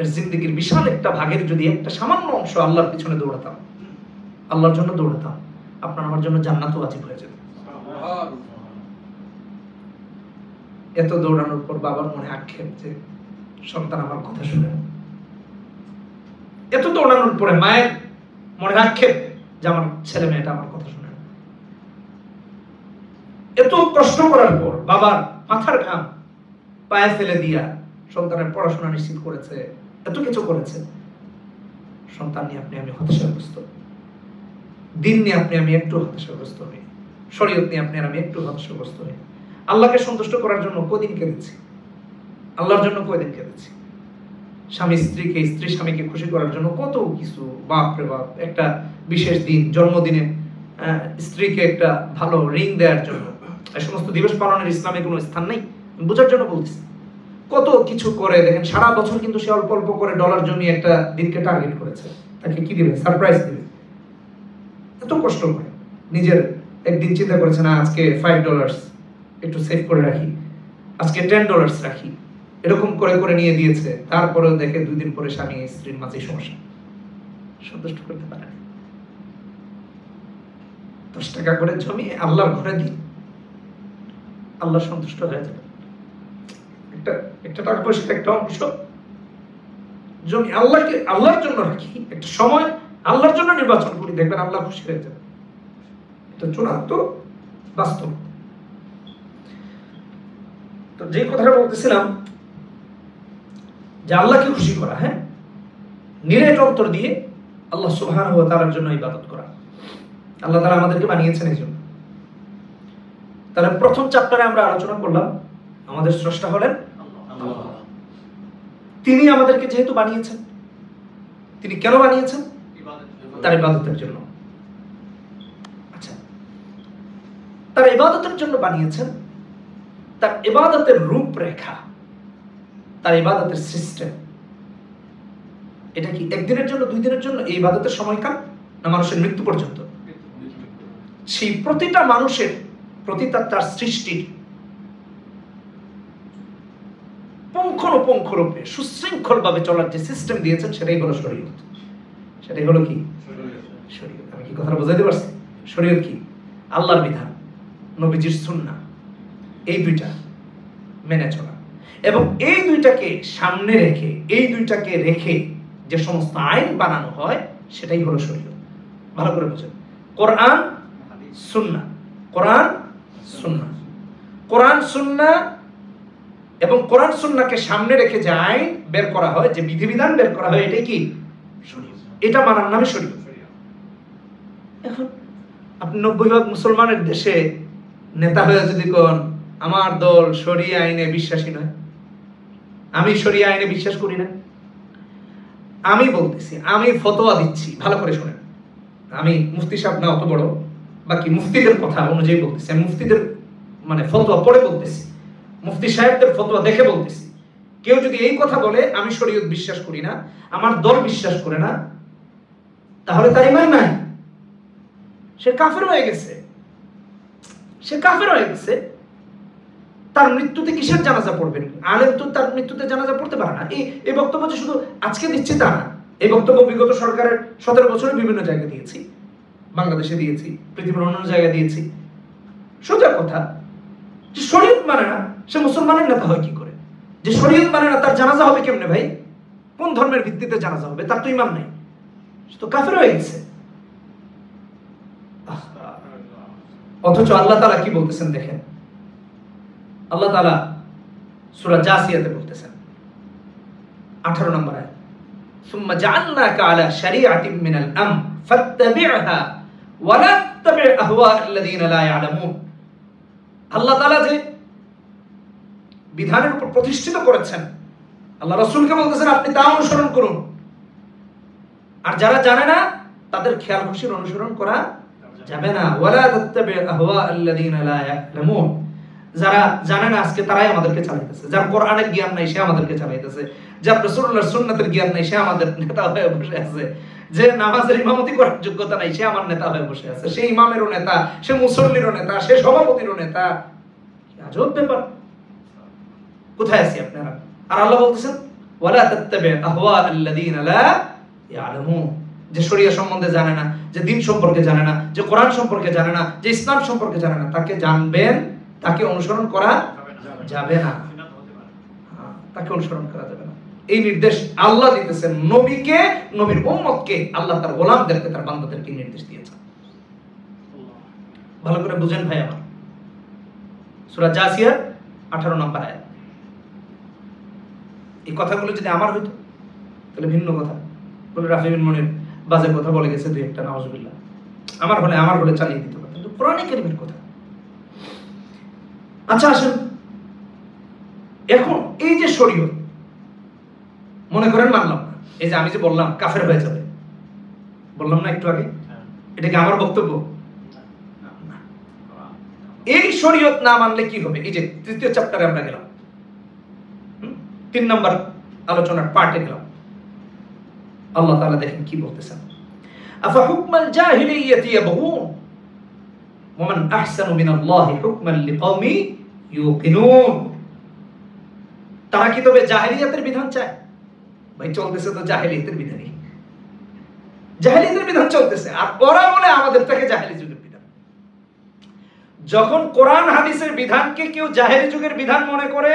এর জিন্দেগির বিশাল একটা ভাগের যদি একটা সামান্য অংশ আল্লাহর পিছনে দৌড়াতাম, আল্লাহর জন্য দৌড়াতাম, আপনার আমার জন্য জান্নাতও ওয়াজিব হয়ে যেত। এত দৌড়ানোর পর বাবার মনে আক্ষেপ যে সন্তান আমার কথা শুনে, এত দৌড়ানোর পরে মায়ের মনে আক্ষেপ যে আমার ছেলে মেয়েটা আমার কথা শুনে, এত কষ্ট করার পর বাবার মাথার ঘাম পায়ে ফেলে দিয়া সন্তানের পড়াশোনা নিশ্চিত করেছে, এত কিছু করেছে, সন্তান নিয়ে আপনি আমি হতাশাগ্রস্ত, দিন নিয়ে আপনি আমি একটু হতাশাগ্রস্ত হই, শরীয়ত নিয়ে আপনি আর আমি একটু হতাশাগ্রস্ত হই। আল্লাহকে সন্তুষ্ট করার জন্য কদিন কেঁদেছি, আল্লাহর জন্য কয়দিন কেঁদেছি, স্বামী স্ত্রীকে, স্ত্রী স্বামীকে খুশি করার জন্য কত কিছু, বাপ রে বাপ, একটা বিশেষ দিন, জন্মদিনে স্ত্রীকে একটা ভালো রিং দেওয়ার জন্য, এই সমস্ত দিবস পালনের ইসলামে কোনো স্থান নেই, বোঝার জন্য বলছি। কত কিছু করে দেখেন, সারা বছর কিন্তু সে অল্প অল্প করে ডলার জমিয়ে একটা দিনকে টার্গেট করেছে, তাকে কি দিবে? সারপ্রাইজ দিবে। এত কষ্ট করে নিজের একদিন চিন্তা করেছে না আজকে $5 একটু সেভ করে রাখি, আজকে $10 রাখি, এরকম করে করে নিয়ে দিয়েছে। তারপরেও দেখে 2 দিন পরে স্বামী স্ত্রীর মাঝে সমস্যা, সন্তুষ্ট করতে পারে না। 10 টাকা করে জমিয়ে আল্লাহর ঘরে দিই, আল্লাহ সন্তুষ্ট হয়ে যাবে। একটা টাকা পয়সার একটা অংশ জমি আল্লাহর জন্য রাখি, একটা সময় আল্লাহর জন্য নির্বাচন করি, দেখবেন আল্লাহ খুশি হয়ে যাবে। এটা চূড়ান্ত বাস্তব। তো যে কথাটা বলতেছিলাম যে আল্লাহকে খুশি করা, হ্যাঁ, নিরেট অন্তর দিয়ে আল্লাহ সুবহানাহু ওয়া তাআলার জন্য ইবাদত করা। আল্লাহ তাআলা আমাদেরকে বানিয়েছেন এই জন্য। তাহলে প্রথম চ্যাপ্টারে আমরা আলোচনা করলাম আমাদের স্রষ্টা হলেন আল্লাহ। তিনি আমাদেরকে যেহেতু বানিয়েছেন, তিনি কেন বানিয়েছেন? তার ইবাদতের জন্য। আচ্ছা, তার ইবাদতের জন্য বানিয়েছেন। তার ইবাদতের রূপরেখা, তার ইবাদতের সিস্টেম, এটা কি একদিনের জন্য, 2 দিনের জন্য? এই ইবাদতের সময়কাল না মানুষের মৃত্যু পর্যন্ত? সেই প্রতিটা মানুষের প্রতি তার সৃষ্টির পুঙ্খানুপুঙ্খ রূপে সুশৃঙ্খল ভাবে চলার যে সিস্টেম দিয়েছেন সেটাই হলো শরীয়ত। সেটাই হলো কি? শরীয়ত। আমি কি কথাটা বোঝাতে পারছি? শরীয়ত কি? আল্লাহর বিধান, নবীজির সুন্নাহ, এই দুইটা মেনে চলা। এবং এই দুইটাকে সামনে রেখে, এই দুইটাকে রেখে যে সমস্ত আইন বানানো হয় সেটাই হলো শরীয়ত। ভালো করে বুঝেন। কোরআন সুন্নাহ, কোরআন সুন্নাহ, কোরআন সুন্নাহ এবং কোরআন সুন্নাহকে সামনে রেখে যে আইন বের করা হয়, যে বিধিবিধান বের করা হয়, এটাই কি? শরীয়ত। এটা মানার নামে শরীয়ত। এখন আপনি 90% মুসলমানের দেশে নেতা হয়ে যদি কোন আমার দল শরিয়া আইনে বিশ্বাসী নয়, আমি শরিয়া আইনে বিশ্বাস করি না, আমি বলতেছি, আমি ফতোয়া দিচ্ছি, ভালো করে শুনেন, আমি মুফতি সাহেব না অত বড়, বাকি মুফতিদের কথা অনুযায়ী বলতেছি, আমি মুফতিদের মানে ফতোয়া পড়ে বলতেছি, মুফতি সাহেবদের ফতোয়া দেখে বলতেছি। কেউ যদি এই কথা বলে আমি শরীয়ত বিশ্বাস করি না, আমার দল বিশ্বাস করে না, তাহলে তার ঈমান নাই, সে কাফের হয়ে গেছে। সে কাফের হয়ে গেছে। তার মৃত্যুতে কিসের জানাজা পড়বেন? আলেম তো তার মৃত্যুতে জানাজা পড়তে পারে না। এই বক্তব্য যে শুধু আজকে দিচ্ছি তা না, এই বক্তব্য বিগত সরকারের 17 বছরে বিভিন্ন জায়গায় দিয়েছি, বাংলাদেশে দিয়েছি, পৃথিবীর অন্যান্য জায়গায় দিয়েছি। সোজা কথা, যে শরীয়ত মানে না সে মুসলমানের নেতা হয় কি করে? যে শরীয়ত মানে না তার জানাজা হবে কেমনে ভাই? কোন ধর্মের ভিত্তিতে জানাজা হবে? তার তো ঈমান নাই, সে তো কাফের হয়ে গেছে। অথচ আল্লাহ তাআলা কি বলতেছেন দেখেন, আল্লাহ তাআলা সূরা জাসিয়াতে বলতেছেন 18 নম্বর আয়াত, সুম্মা জাআলনাকা আলা শারিআতিন মিনাল আমর ফাত্তাবি'হা ওয়া লা তাত্তাবি' আহওয়া'আল্লাযীনা লা ইয়ালামুন। আল্লাহ তাআলা যে বিধানের উপর প্রতিষ্ঠিত করেছেন, আল্লাহ রাসূলকে বলতেছেন আপনি তা অনুসরণ করুন, আর যারা জানে না তাদের খেয়াল খুশির অনুসরণ করা যাবে না। ওয়ালা তাত্তাবি' আহওয়া'আল্লাযীনা লা ইয়ালামুন। যারা জানে না আজকে তারাই আমাদেরকে চালাইতেছে, যার কোরআনের জ্ঞান নাই সে আমাদেরকে চালাইতেছে, যার রাসূলুল্লাহর সুন্নাতের জ্ঞান নাই সে আমাদের নেতা হয়ে বসে আছে, যে নামাজের ইমামতি করার যোগ্যতা নাই সে আমার নেতা হয়ে বসে আছে, সে ইমামেরও নেতা, সে মুসল্লিরও নেতা, সে সভাপতিরও নেতা। আজব ব্যাপার। কোথায় আছি আপনারা? আর আল্লাহ বলতেছেন ওয়ালা তাত্তাবি' আহওয়া'আল্লাযীনা লা ইয়ালামুন। যে শরিয়া সম্বন্ধে জানে না, যে দ্বীন সম্পর্কে জানে না, যে কোরআন সম্পর্কে জানে না, যে ইসলাম সম্পর্কে জানে না, তাকে জানবেন, তাকে অনুসরণ করা যাবে না, তাকে অনুসরণ করা যাবে না। এই নির্দেশ আল্লাহ দিতেছেন নবীকে, নবীর উম্মতকে, আল্লাহ তার গোলামদেরকে, তার বান্দাদেরকে নির্দেশ দিয়েছেন। ভালো করে বুঝেন ভাই আমার। সূরা জাসিয়া 18 নম্বর আয়াত। এই কথাগুলো যদি আমার হইতো তাহলে ভিন্ন কথা, বলে রাফি বিন মনির বাজে কথা বলে গেছে দুই একটা, নাউজুবিল্লাহ, আমার হলে চালিয়ে দিতে পারত, কিন্তু কোরআনে কারীমের কথা। আচ্ছা আসেন, এখন এই যে শরীয়ত, মনে করেন মানলাম না, এই যে আমি যে বললাম কাফের হয়ে যাবে, বললাম না একটু আগে, এটা কি আমার বক্তব্য? এই শরীয়ত না মানলে কি হবে? এই যে তৃতীয় চ্যাপ্টারে আমরা গেলাম, 3 নম্বর আলোচনার পার্টে গেলাম। আল্লাহ তাআলা দেখেন কি বলতেছেন, আফা হুকমাল জাহিলিয়াতি ইয়াবগুন ওয়া মান আহসানু মিনাল্লাহি হুকমান লিকাওমি ইউকিনুন। তারা কি তবে জাহেলিয়াতের বিধান চায়? ভাই চলতেছে তো জাহেলিয়াতের বিধানই, জাহেলিয়াতের বিধান চলতেছে, আর ওরা বলে আমাদেরটাকে জাহেলি যুগের বিধান। যখন কোরআন হাদিসের বিধানকে কেউ জাহেলি যুগের বিধান মনে করে,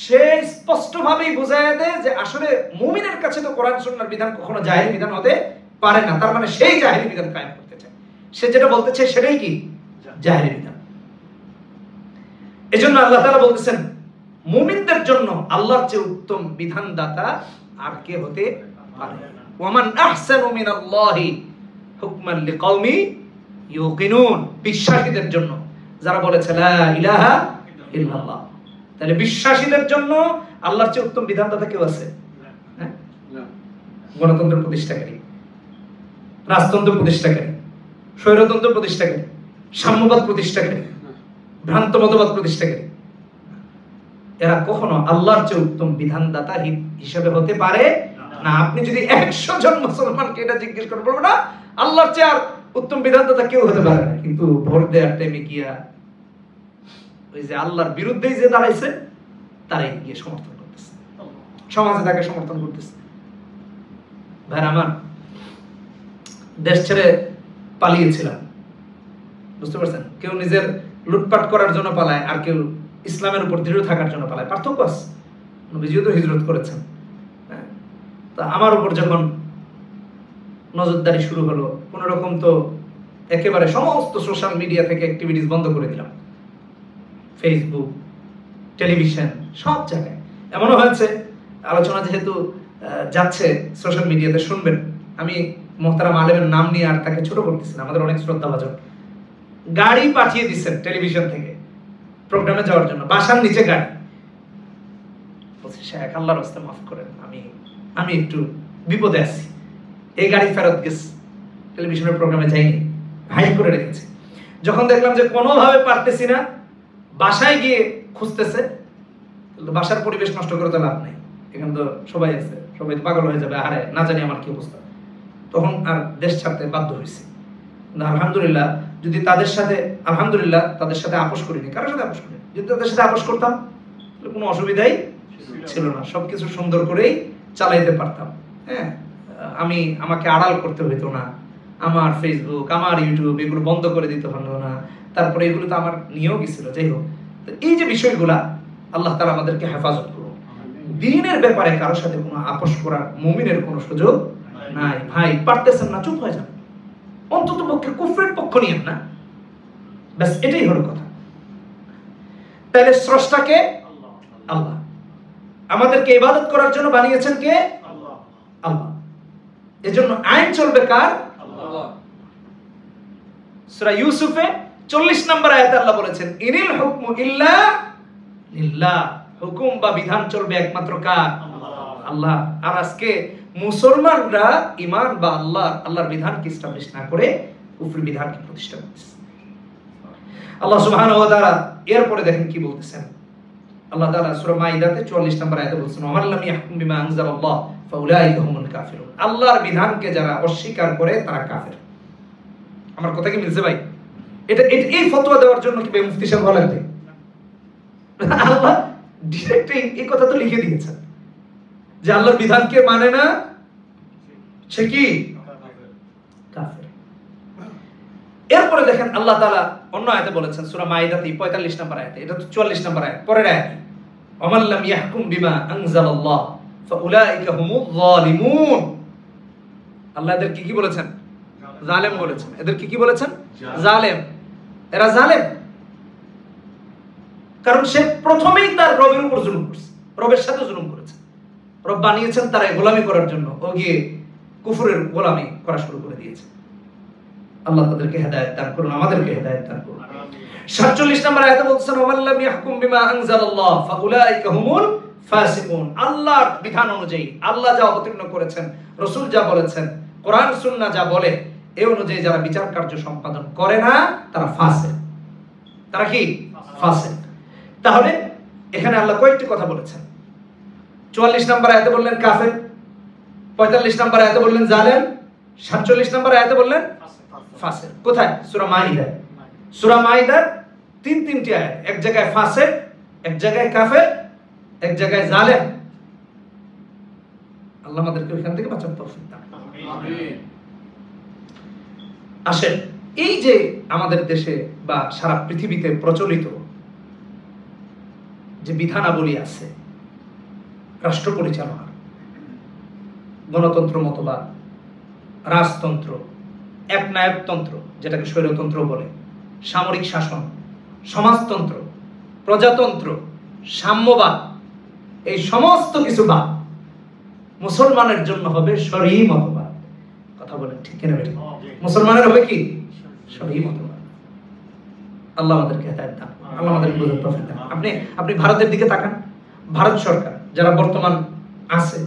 সে স্পষ্টভাবেই বুঝায় দেয় যে আসলে মুমিনের কাছে তো কোরআন সুন্নাহর বিধান কখনো জাহেলি বিধান হতে পারে না, তার মানে সেই জাহেলি বিধান কায়েম করতে চায়। সে যেটা বলতে চায় সেটাই কি জাহেলি বিধান। এজন্য আল্লাহ তাআলা বলতেছেন মুমিনদের জন্য আল্লাহর চেয়ে উত্তম বিধানদাতা আর কে হতে পারে? ওয়ামান আহসানু মিনাল্লাহি হুকমান লিকাওমি ইউকিনুন, বিশ্বাসীদের জন্য, যারা বলেছে লা ইলাহা ইল্লাল্লাহ। তাহলে বিশ্বাসীদের জন্য আল্লাহর চেয়ে উত্তম বিধানদাতা কেউ আছে? হ্যাঁ, গণতন্ত্র প্রতিষ্ঠাকারী, রাজতন্ত্র প্রতিষ্ঠাকারী, স্বৈরতন্ত্র প্রতিষ্ঠাকারী, সাম্যবাদ প্রতিষ্ঠাকারী, ভ্রান্ত মতবাদ প্রতিষ্ঠাকারী, এরা কখনো আল্লাহর চেয়ে উত্তম বিধানদাতা হিসেবে হতে পারে না। আপনি যদি 100 জন মুসলমানকে এটা জিজ্ঞেস করেন, বলবো না আল্লাহর চেয়ে আর উত্তম বিধানদাতা কেউ হতে পারে না। কিন্তু ভোট দেওয়ার টাইমে গিয়া ওই যে আল্লাহর বিরুদ্ধেই যে দাঁড়াইছে তারাই গিয়ে সমর্থন করতেছে, সমাজে তাকে সমর্থন করতেছে। ভাই আমার, দেশ ছেড়ে পালিয়েছিলাম, বুঝতে পারছেন? কেউ নিজের লুটপাট করার জন্য পালায়, আর কেউ ইসলামের উপর দৃঢ় থাকার জন্য পালায়। পার্থক্য আছে। নবীজিও তো হিজরত করেছেন। তা আমার উপর যখন নজরদারি শুরু হলো, কোন রকম তো একেবারে সমস্ত সোশ্যাল মিডিয়া থেকে অ্যাক্টিভিটিস বন্ধ করে দিলাম, ফেসবুক, টেলিভিশন, সব জায়গায়। এমনও হয়েছে, আলোচনা যেহেতু যাচ্ছে সোশ্যাল মিডিয়াতে, শুনবেন, আমি মোহতারাম আলেমের নাম নিয়ে আর তাকে ছোট করতেছি না, আমাদের অনেক শ্রদ্ধাভাজন, গাড়ি পাঠিয়ে দিচ্ছেন টেলিভিশন থেকে প্রোগ্রামে যাওয়ার জন্য, বাসার নিচে গাড়ি। বলছি শেখ আল্লাহর রাস্তায় মাফ করেন, আমি একটু বিপদে আছি, এই গাড়ি ফেরত গেছে, টেলিভিশনের প্রোগ্রামে যাইনি, ভাই করে রেখেছি। যখন দেখলাম যে কোনোভাবে পারতেছি না, বাসায় গিয়ে খুঁজতেছে, বাসার পরিবেশ নষ্ট করে তো লাভ নেই, এখানে তো সবাই আছে, সবাই তো পাগল হয়ে যাবে, আরে না জানি আমার কি অবস্থা। তখন আর দেশ ছাড়তে বাধ্য হয়েছে। আলহামদুলিল্লাহ, যদি তাদের সাথে, আলহামদুলিল্লাহ তাদের সাথে আপোষ করিনি, কারোর সাথে আপোষ করিনি। যদি তাদের সাথে আপোষ করতাম কোনো অসুবিধাই ছিল না, সবকিছু সুন্দর করেই চালাইতে পারতাম। হ্যাঁ, আমাকে আড়াল করতে হইতো না, আমার ফেসবুক, আমার ইউটিউব এগুলো বন্ধ করে দিতে হলো না। তারপরে এগুলো তো আমার নিয়োগই ছিল। যাই হোক, এই যে বিষয়গুলা, আল্লাহ তাআলা আমাদেরকে হেফাজত করুন। দ্বীনের ব্যাপারে কারোর সাথে কোনো আপোষ করার মুমিনের কোনো সুযোগ নাই। ভাই পারতেছেন না, চুপ হয়ে যান, অন্তত পক্ষে কুফরের পক্ষ নিয়েন না, ব্যাস এটাই হলো কথা। তাহলে স্রষ্টাকে আল্লাহ, আমাদেরকে ইবাদত করার জন্য বানিয়েছেন কে? আল্লাহ। এজন্য আইন চলবে কার? আল্লাহ। সূরা ইউসুফে 40 নম্বর আয়াতে আল্লাহ বলেছেন, ইনিল হুকমু ইল্লা লিল্লাহ, হুকুম বা বিধান চলবে একমাত্র কার? আল্লাহ। আর আজকে মুসলমানরা ঈমান বা আল্লাহর বিধানকে এস্টাবলিশ না করে কুফরি বিধানকে প্রতিষ্ঠা করতেছে। আল্লাহ সুবহানাহু ওয়া তাআলা এরপরে দেখেন কি বলতেছেন। আল্লাহ তাআলা সূরা মাইদাতে 44 নম্বর আয়াতে বলছেন, ওয়া লাম ইয়াহকুম বিমা আনজালাল্লাহ ফাউলাইকা হুমুল কাফিরুন। আল্লাহর বিধানকে যারা অস্বীকার করে তারা কাফের। আমার কথা কি মিলছে ভাই? এটা এই ফতোয়া দেওয়ার জন্য কি মুফতি সাহেব বলা লাগবে? আল্লাহ ডাইরেক্ট এই কথা তো লিখে দিয়েছেন যে আল্লাহর বিধানকে মানে না সে কি কাফের। এরপরে দেখেন আল্লাহ তাআলা অন্য আয়াতে বলেছেন সূরা মাইদাতে 45 নম্বর আয়াতে, এটা তো 44 নম্বর আয়াত, পরের আয়াত, ওয়ামান লাম ইয়াহকুম বিমা আনজালাল্লাহ ফাউলাইকা হুমুয যালিমুন। আল্লাহ এদেরকে কি বলেছেন? জালেম বলেছেন। এদেরকে কি বলেছেন? জালেম। এরা জালেম, কারণ সে প্রথমেই তার রবের উপর জুলুম করেছে, রবের সাথে জুলুম করেছে। রব বানিয়েছেন তারা গোলামি করার জন্য, ও গিয়ে কুফরের গোলামি করা শুরু করে দিয়েছে। আল্লাহ তাদেরকে হেদায়েত দান করুন, আমাদেরকে হেদায়েত দান করুন। 47 নম্বর আয়াতে বলছেন, ওয়া মান লাম ইয়াহকুম বিমা আনজালাল্লাহ ফাউলাইকা হুমুল ফাসিকুন। আল্লাহর বিধান অনুযায়ী আল্লাহ যা অবতীর্ণ করেছেন, রাসূল যা বলেছেন, কোরআন সুন্নাহ যা বলে, এই অনুযায়ী যারা বিচার কার্য সম্পাদন করে না তারা ফাসিক। তারা কি? ফাসিক। তাহলে এখানে আল্লাহ কয়েকটি কথা বলেছেন। 44 নম্বর আয়াতে বললেন কাফের, 45 নম্বর আয়াতে বললেন জালেম, 47 নম্বর আয়াতে বললেন ফাসিক। কোথায়? সূরা মাইদা। সূরা মাইদার তিনটি আয়াত, এক জায়গায় ফাসিক, এক জায়গায় কাফের, এক জায়গায় জালেম। আল্লাহ আমাদেরকে ওইখান থেকে বাঁচার তৌফিক দান করুন। আমিন। আসেন, এই যে আমাদের দেশে বা সারা পৃথিবীতে প্রচলিত যে বিধানাবলী আছে রাষ্ট্র পরিচালনা, গণতন্ত্র মতবাদ, রাজতন্ত্র, একনায়কতন্ত্র যেটাকে স্বৈরতন্ত্র বলে, সামরিক শাসন, সমাজতন্ত্র, প্রজাতন্ত্র, সাম্যবাদ, এই সমস্ত কিছু বাদ মুসলমানের জন্য হবে শরঈ মতবাদ। কথা বলেন ঠিক কিনা বেঠিক? মুসলমানের হবে কি? শরঈ মতবাদ। আল্লাহ আমাদেরকে হেদায়েত দান, আল্লাহ আমাদেরকে বুঝার তৌফিক দান। আপনি ভারতের দিকে তাকান, ভারত সরকার যারা বর্তমান আছে,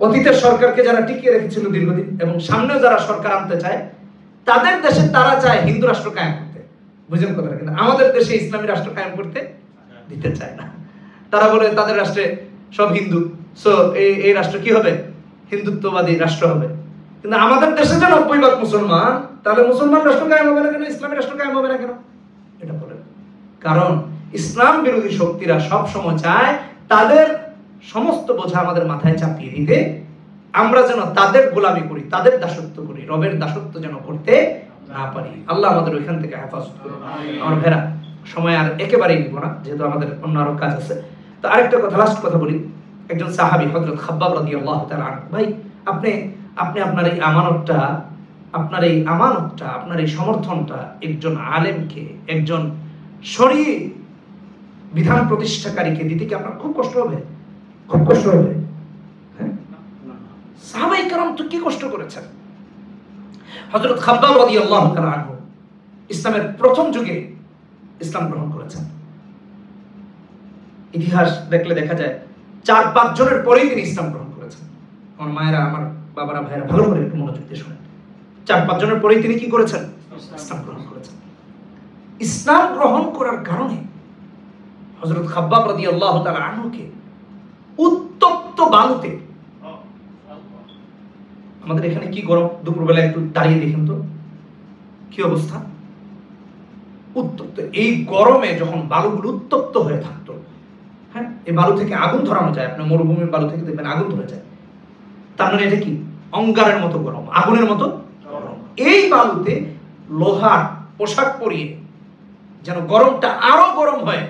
অতীতের সরকারকে যারা টিকিয়ে রেখেছিল দীর্ঘদিন এবং সামনেও যারা সরকার আনতে চায়, তাদের দেশে তারা চায় হিন্দু রাষ্ট্র কায়েম করতে। বুঝেন কথাটা? কিন্তু আমাদের দেশে ইসলামী রাষ্ট্র কায়েম করতে দিতে চায় না। তারা বলে তাদের রাষ্ট্রে সব হিন্দু, সো এই রাষ্ট্র কি হবে? হিন্দুত্ববাদী রাষ্ট্র হবে। কিন্তু আমাদের দেশে যে 90% মুসলমান, তাহলে মুসলমান রাষ্ট্র কায়েম হবে না কেন? ইসলামী রাষ্ট্র কায়েম হবে না কেন? এটা বলে। কারণ ইসলাম বিরোধী শক্তিরা সব সময় চায় তাদের সমস্ত বোঝা আমাদের মাথায় চাপিয়ে দিতে, আমরা যেন তাদের গোলামি করি, তাদের দাসত্ব করি, রবের দাসত্ব যেন করতে না পারি। আল্লাহ আমাদের ওইখান থেকে হেফাজত করুন। আমার ভাইরা, সময় আর একেবারেই নিব না, যেহেতু আমাদের অন্য আরো কাজ আছে। তো আরেকটা কথা, লাস্ট কথা বলি। একজন সাহাবী হযরত খাব্বাব রাদিয়াল্লাহু তাআলা আনহু, ভাই আপনি আপনার এই আমানতটা, আপনার এই সমর্থনটা একজন আলেমকে, একজন শরঈ বিধান প্রতিষ্ঠাকারীকে দিতে কি আপনার খুব কষ্ট হবে? খুব কষ্ট হবে? হ্যাঁ, সাহাবায়ে কেরাম তো কি কষ্ট করেছেন। হযরত খাব্বাব রাদিয়াল্লাহু তাআলা আনহু ইসলামের প্রথম যুগে ইসলাম গ্রহণ করেছেন। ইতিহাস দেখলে দেখা যায় 4-5 জনের পরেই তিনি ইসলাম গ্রহণ করেছেন। আমার মায়েরা, আমার বাবারা, ভাইরা ভালো করে একটু মনোযোগ দিয়ে শুনেন। 4-5 জনের পরেই তিনি কি করেছেন? ইসলাম গ্রহণ করেছেন। ইসলাম গ্রহণ করার কারণে হযরত খাব্বাব রাদিয়াল্লাহু তাআলা আনহুকে উত্তপ্ত বালুতে, আমাদের এখানে কি গরম, দুপুরবেলা একটু দাঁড়িয়ে দেখেন তো কি অবস্থা, উত্তপ্ত। এই গরমে যখন বালুগুলো উত্তপ্ত হয়ে থাকতো, হ্যাঁ, এই বালু থেকে আগুন ধরানো যায়। আপনি মরুভূমির বালু থেকে দেখবেন আগুন ধরে যায়। তার মানে এটা কি? অঙ্গারের মতো গরম, আগুনের মতো গরম। এই বালুতে লোহার পোশাক পরিয়ে যেন গরমটা আরো গরম হয়।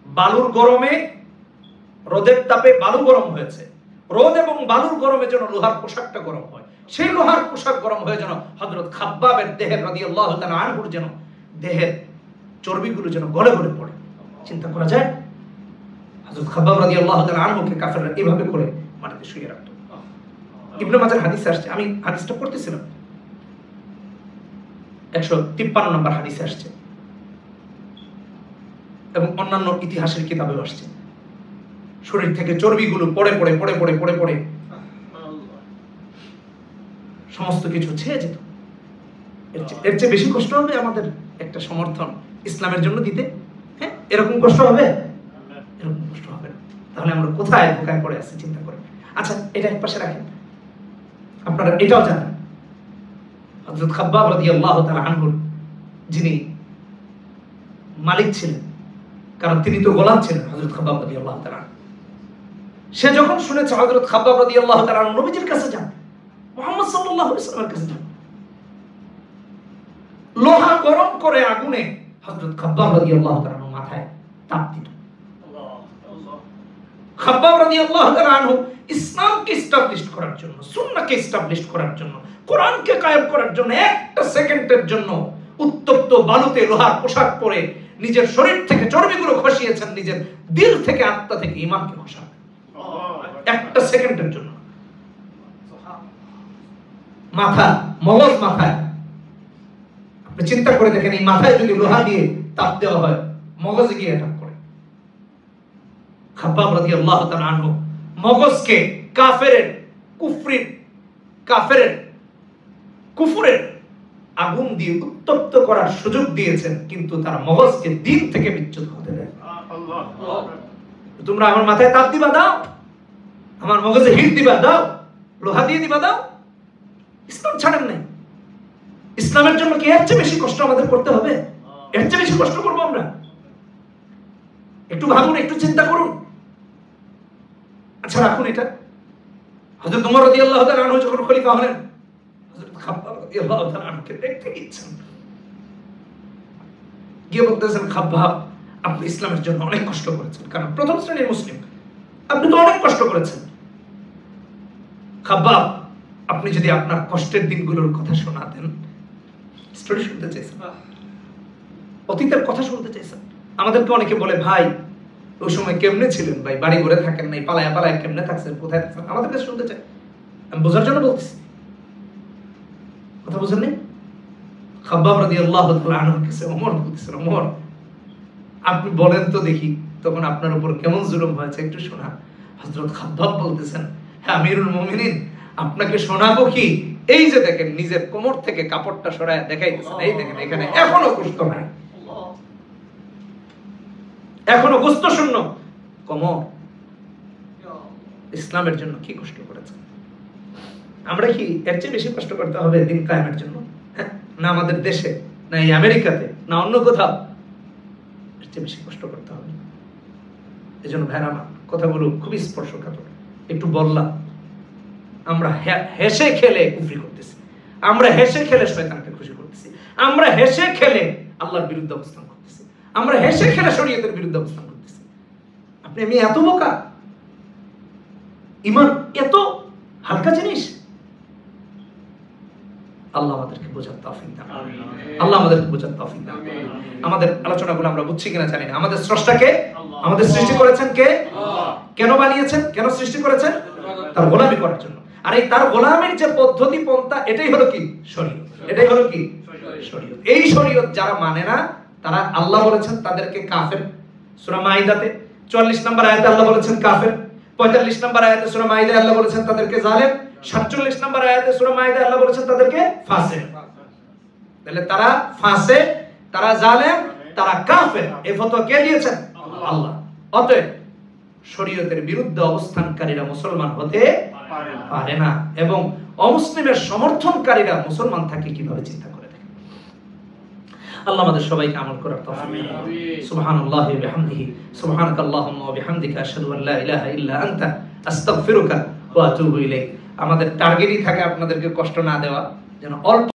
বালুর গরমে, রোদের তাপে বালু গরম হয়েছে, রোদ এবং বালুর গরমে যেন লোহার পোশাকটা গরম হয়। সেই লোহার পোশাক গরম হয়ে যেন হযরত খাব্বাবের দেহের রাদিয়াল্লাহু তাআলা আনহুর যেন দেহের চর্বিগুলো যেন গলে গলে পড়ে। চিন্তা করা যায়? হযরত খাব্বাব রাদিয়াল্লাহু তাআলা আনহুকে কাফেররা এভাবে করে মাটিতে শুইয়ে রাখতো। ইবনে মাজার হাদিসে আসছে, আমি হাদিসটা পড়তেছিলাম, 153 নম্বর হাদিসে আসছে এবং অন্যান্য ইতিহাসের কিতাবেও আসছে। শরীর থেকে চর্বিগুলো পড়ে পড়ে সমস্ত কিছু ছেয়ে যেত। এর চেয়ে বেশি কষ্ট হবে আমাদের একটা সমর্থন ইসলামের জন্য দিতে? হ্যাঁ, এরকম কষ্ট হবে? এরকম কষ্ট হবে না। তাহলে আমরা কোথায় ধোঁকায় পড়ে আছি চিন্তা করেন। আচ্ছা, এটা এক পাশে রাখেন। আপনারা এটাও জানেন হযরত খাব্বাব রাদিয়াল্লাহু তাআলা আনহুর যিনি মালিক ছিলেন, কারণ তিনি তো গোলাম ছিলেন হযরত খাব্বাব রাদিয়াল্লাহু তাআলা, সে যখন শুনেছে হযরত খাব্বাব রাদিয়াল্লাহু তাআলা নবীজির কাছে যান, মুহাম্মদ সাল্লাল্লাহু আলাইহি ওয়াসাল্লামের কাছে যান, লোহা গরম করে আগুনে হযরত খাব্বাব রাদিয়াল্লাহু তাআলা মাথায় তাপ দিত। খাব্বাব রাদিয়াল্লাহু তাআলা আনহু ইসলামকে এস্টাবলিশ করার জন্য, সুন্নাহকে এস্টাবলিশ করার জন্য, কোরআনকে কায়েম করার জন্য একটা সেকেন্ডের জন্য উত্তপ্ত বালুতে লোহার পোশাক পরে নিজের শরীর থেকে চর্বিগুলো খসিয়েছেন, নিজের দিল থেকে, আত্মা থেকে ঈমানকে খসান একটা সেকেন্ডের জন্য। মাথা, মগজ মাথায়, আপনি চিন্তা করে দেখেন, এই মাথায় যদি লোহা দিয়ে তাপ দেওয়া হয়, মগজে গিয়ে অ্যাটাক করে। খাব্বাব রাদিয়াল্লাহু তাআলা আনহু মগজকে কুফরের আগুন দিয়ে উত্তপ্ত করার সুযোগ দিয়েছেন, কিন্তু তার মগজকে দিন থেকে বিচ্যুত হতে দেয়। তোমরা আমার মাথায় তাপ দিবা, দাও। আমার মগজে হিট দিবা দাও, লোহা দিয়ে দিবা দাও। ইসলাম ছাড়েন নাই। ইসলামের জন্য কি এর চেয়ে বেশি কষ্ট আমাদের করতে হবে? এর চেয়ে বেশি কষ্ট করবো আমরা? একটু ভাবুন, একটু চিন্তা করুন। আচ্ছা রাখুন এটা। হযরত ওমর রাদিয়াল্লাহু তাআলা আনহু যখন খলিফা হলেন, হযরত খাব্বাব রাদিয়াল্লাহু তাআলা আনহুকে দেখতে গেছেন, গিয়ে বলতেছেন, খাব্বাব আপনি ইসলামের জন্য অনেক কষ্ট করেছেন, কারণ প্রথম শ্রেণীর মুসলিম, আপনি তো অনেক কষ্ট করেছেন। খাব্বাব আপনি যদি আপনার কষ্টের দিনগুলোর কথা শোনাতেন। স্টোরি শুনতে চাইছেন, অতীতের কথা শুনতে চাইছেন। আমাদেরকে অনেকে বলে, ভাই ওই সময় কেমনে ছিলেন ভাই, বাড়ি ঘরে থাকেন নাই, পালায়া পালায়া কেমনে থাকছেন, কোথায় থাকছেন, আমাদের কাছে শুনতে চাই। আমি বোঝার জন্য বলতেছি, কথা বুঝেন নি? খাব্বাব রাদিয়াল্লাহু তাআলা আনহুর কাছে ওমর বলতেছেন, ওমর আপনি বলেন তো দেখি তখন আপনার উপর কেমন জুলুম হয়েছে, একটু শোনা। হযরত খাব্বাব বলতেছেন, হ্যাঁ আমিরুল মুমিনিন, আপনাকে শোনাবো কি? এই যে দেখেন, নিজের কোমর থেকে কাপড়টা সরায় দেখাইতেছেন, এই দেখেন এখানে এখনো গোশত নাই, এখনো গোশত শূন্য কোমর। ইসলামের জন্য কি কষ্ট করেছেন? আমরা কি এর চেয়ে বেশি কষ্ট করতে হবে দিন কায়েমের জন্য? হ্যাঁ, না আমাদের দেশে, না এই আমেরিকাতে, না অন্য কোথাও। এর চেয়ে বেশি কষ্ট করতে হবে। এই জন্য ভাইরা আমার কথাগুলো খুবই স্পর্শকাতর। একটু বললাম, আমরা হেসে খেলে কুফরি করতেছি, আমরা হেসে খেলে শয়তানকে খুশি করতেছি, আমরা হেসে খেলে আল্লাহর বিরুদ্ধে অবস্থান করতেছি, আমরা হেসে খেলে শরীয়তের বিরুদ্ধে অবস্থান করতেছি। আমি এত বোকা? ঈমান এত হালকা জিনিস? আল্লাহ আমাদেরকে বোঝার তৌফিক দান করুন। আল্লাহ আমাদেরকে বোঝার তৌফিক দান করুন। আমাদের আলোচনাগুলো আমরা বুঝছি কিনা জানি না। আমাদের স্রষ্টাকে, আমাদের সৃষ্টি করেছেন কে? কেন বানিয়েছেন? কেন সৃষ্টি করেছেন? তার গোলামি করার জন্য। আর এই তার গোলামির যে পদ্ধতি পন্থা, এটাই হলো কি? শরীয়ত। এটাই হলো কি? শরীয়ত। এই শরীয়ত যারা মানে না, তারা আল্লাহ বলেছেন তাদেরকে কাফের। সূরা মাইদাতে 44 নম্বর আয়াতে আল্লাহ বলেছেন কাফের। 45 নম্বর আয়াতে সূরা মাইদায় আল্লাহ বলেছেন তাদেরকে জালেম। 47 নম্বর আয়াতে সূরা মাইদায় আল্লাহ বলেছেন তাদেরকে ফাসিক। তাহলে তারা ফাসিক, তারা জালেম, তারা কাফের। এই ফতোয়া কে দিয়েছেন? আল্লাহ। অতএব শরীয়তের বিরুদ্ধে অবস্থানকারীরা মুসলমান হতে পারে না, এবং অমুসলিমের সমর্থনকারীরা মুসলমান থাকে কিভাবে চিন্তা করে দেখেন। আল্লাহ আমাদের সবাইকে আমল করার তৌফিক দান করুন। সুবহানাল্লাহি ওয়া বিহামদিহি, সুবহানাকাল্লাহুম্মা ওয়া বিহামদিকা আশহাদু আল্লা ইলাহা ইল্লা আনতা আস্তাগফিরুকা ওয়া আতুবু ইলাইক। আমাদের টার্গেটই থাকে আপনাদেরকে কষ্ট না দেওয়া, যেন অল্প